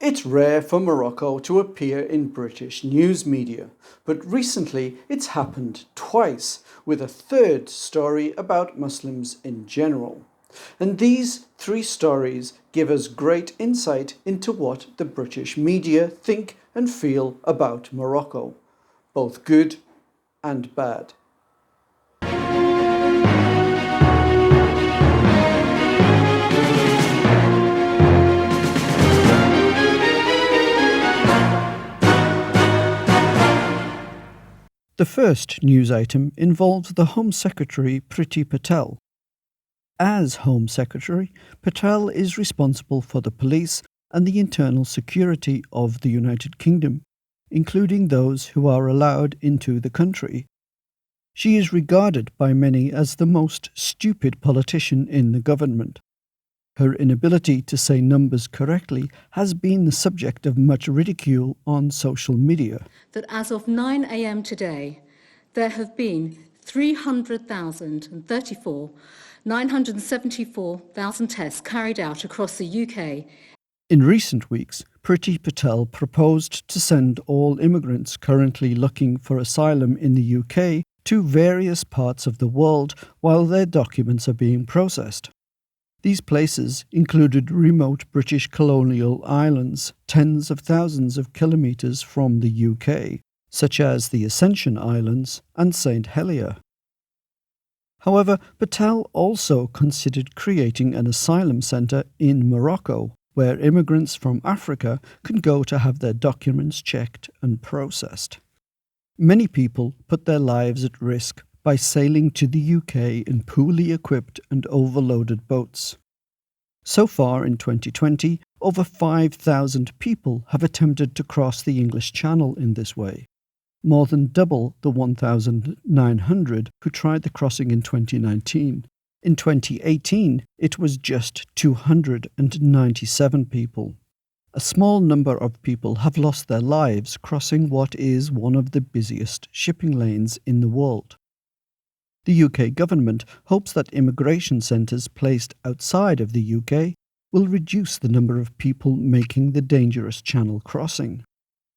It's rare for Morocco to appear in British news media, but recently it's happened twice, with a third story about Muslims in general. And these three stories give us great insight into what the British media think and feel about Morocco, both good and bad. The first news item involves the Home Secretary Priti Patel. As Home Secretary, Patel is responsible for the police and the internal security of the United Kingdom, including those who are allowed into the country. She is regarded by many as the most stupid politician in the government. Her inability to say numbers correctly has been the subject of much ridicule on social media. That as of 9 a.m. today, there have been 974,000 tests carried out across the UK. In recent weeks, Priti Patel proposed to send all immigrants currently looking for asylum in the UK to various parts of the world while their documents are being processed. These places included remote British colonial islands tens of thousands of kilometres from the UK, such as the Ascension Islands and St Helier. However, Patel also considered creating an asylum centre in Morocco, where immigrants from Africa can go to have their documents checked and processed. Many people put their lives at risk by sailing to the UK in poorly equipped and overloaded boats. So far in 2020, over 5,000 people have attempted to cross the English Channel in this way, more than double the 1,900 who tried the crossing in 2019. In 2018, it was just 297 people. A small number of people have lost their lives crossing what is one of the busiest shipping lanes in the world. The UK government hopes that immigration centres placed outside of the UK will reduce the number of people making the dangerous channel crossing.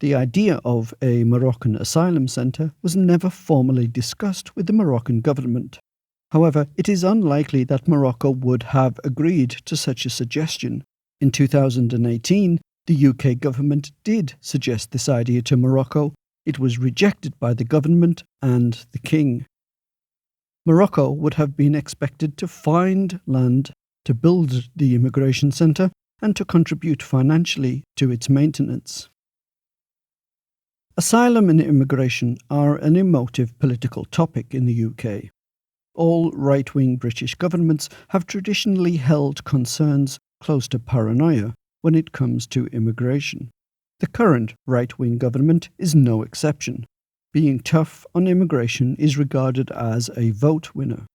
The idea of a Moroccan asylum centre was never formally discussed with the Moroccan government. However, it is unlikely that Morocco would have agreed to such a suggestion. In 2018, the UK government did suggest this idea to Morocco. It was rejected by the government and the king. Morocco would have been expected to find land to build the immigration centre and to contribute financially to its maintenance. Asylum and immigration are an emotive political topic in the UK. All right-wing British governments have traditionally held concerns close to paranoia when it comes to immigration. The current right-wing government is no exception. Being tough on immigration is regarded as a vote winner.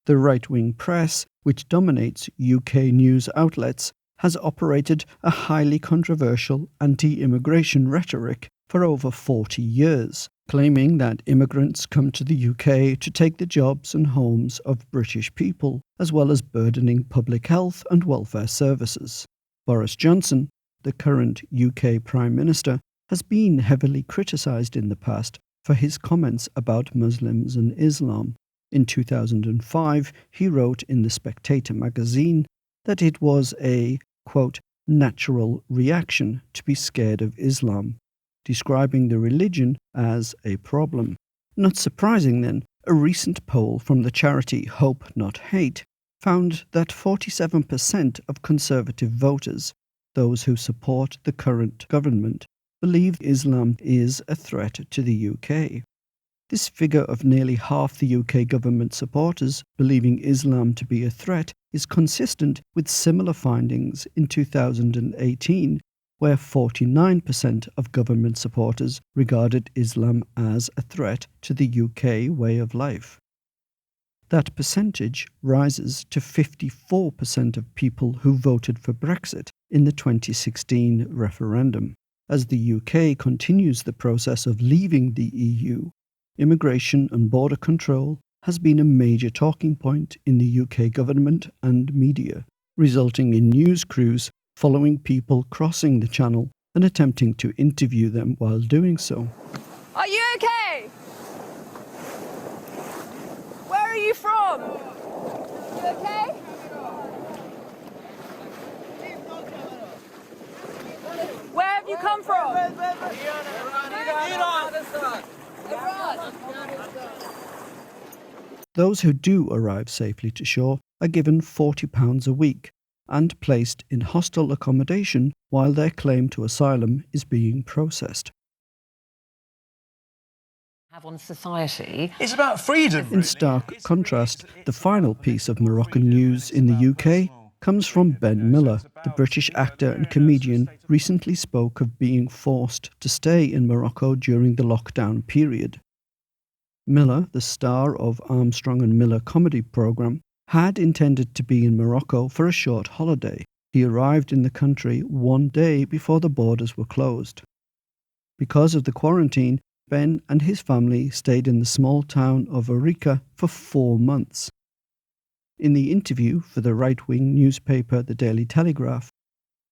The right-wing press, which dominates UK news outlets, has operated a highly controversial anti-immigration rhetoric for over 40 years, claiming that immigrants come to the UK to take the jobs and homes of British people, as well as burdening public health and welfare services. Boris Johnson, the current UK Prime Minister, has been heavily criticised in the past for his comments about Muslims and Islam. In 2005, he wrote in The Spectator magazine that it was a, quote, natural reaction to be scared of Islam, describing the religion as a problem. Not surprising then, a recent poll from the charity Hope Not Hate found that 47% of Conservative voters, those who support the current government, believe Islam is a threat to the UK. This figure of nearly half the UK government supporters believing Islam to be a threat is consistent with similar findings in 2018, where 49% of government supporters regarded Islam as a threat to the UK way of life. That percentage rises to 54% of people who voted for Brexit in the 2016 referendum. As the UK continues the process of leaving the EU, immigration and border control has been a major talking point in the UK government and media, resulting in news crews following people crossing the Channel and attempting to interview them while doing so. Are you okay? Where are you from? You okay? Where have you come from? Iran. Those who do arrive safely to shore are given £40 a week and placed in hostel accommodation while their claim to asylum is being processed. Have on society. It's about freedom. In stark contrast, the final piece of Moroccan news in the UK comes from Ben Miller. The British actor and comedian recently spoke of being forced to stay in Morocco during the lockdown period. Miller, the star of Armstrong and Miller comedy programme, had intended to be in Morocco for a short holiday. He arrived in the country one day before the borders were closed. Because of the quarantine, Ben and his family stayed in the small town of Arica for 4 months. In the interview for the right-wing newspaper The Daily Telegraph,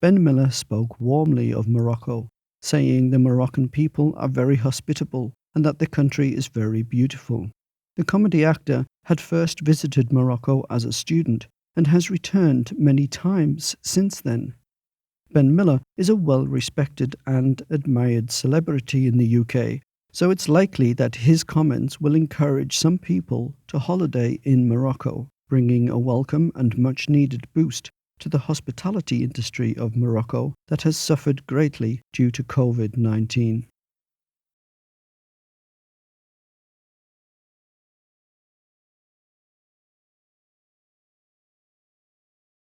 Ben Miller spoke warmly of Morocco, saying the Moroccan people are very hospitable and that the country is very beautiful. The comedy actor had first visited Morocco as a student and has returned many times since then. Ben Miller is a well-respected and admired celebrity in the UK, so it's likely that his comments will encourage some people to holiday in Morocco, bringing a welcome and much-needed boost to the hospitality industry of Morocco that has suffered greatly due to COVID-19.